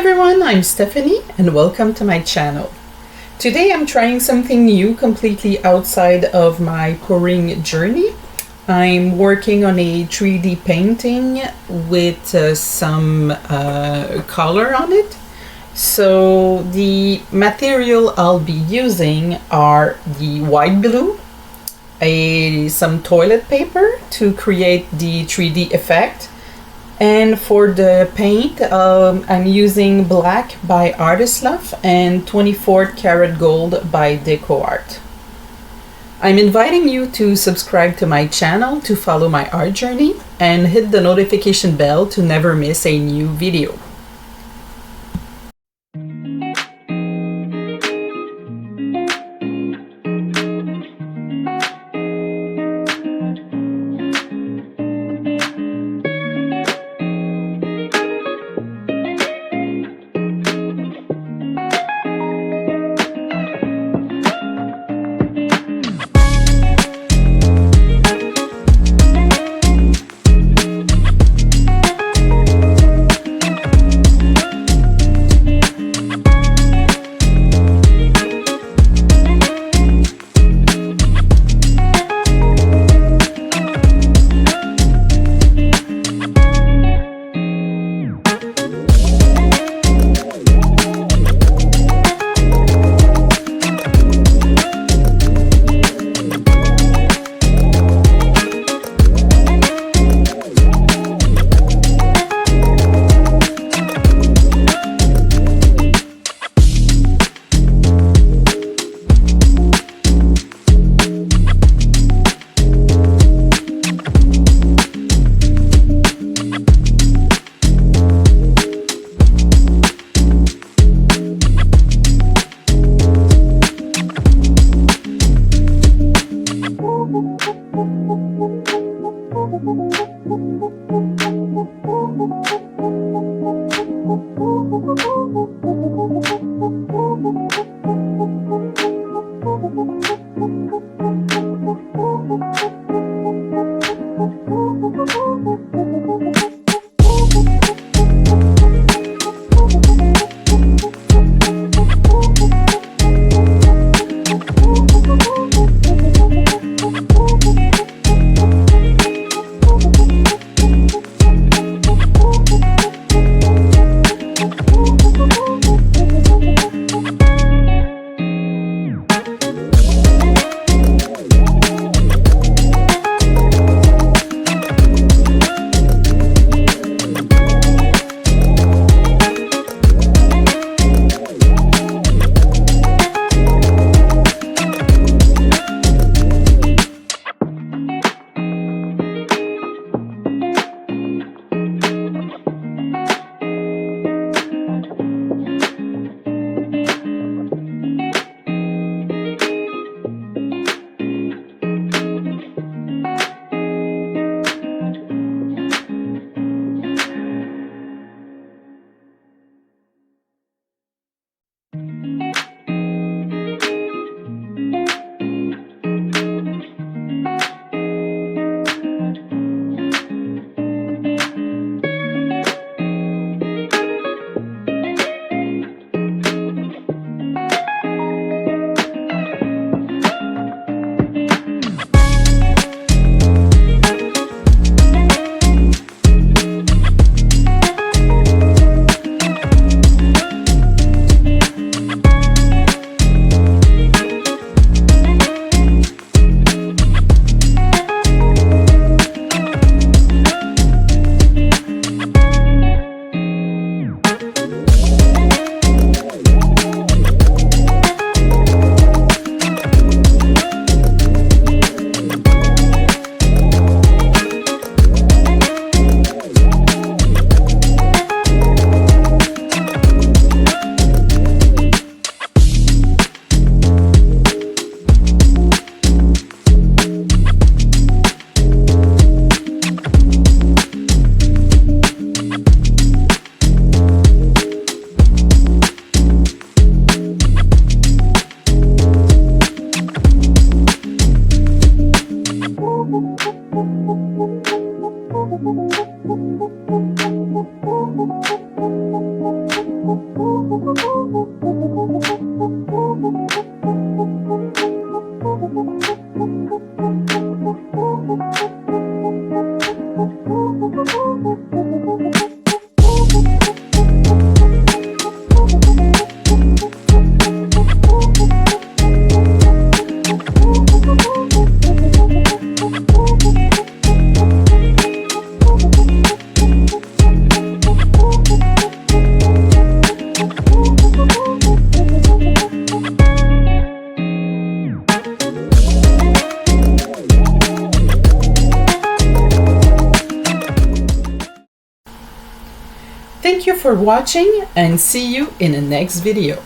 everyone, I'm Stephanie and welcome to my channel. Today I'm trying something new completely outside of my pouring journey. I'm working on a 3D painting with some color on it. So the material I'll be using are the white glue, some toilet paper to create the 3D effect. And for the paint, I'm using black by Loft and 24 karat gold by DecoArt. I'm inviting you to subscribe to my channel to follow my art journey and hit the notification bell to never miss a new video. Thank you for watching and see you in the next video.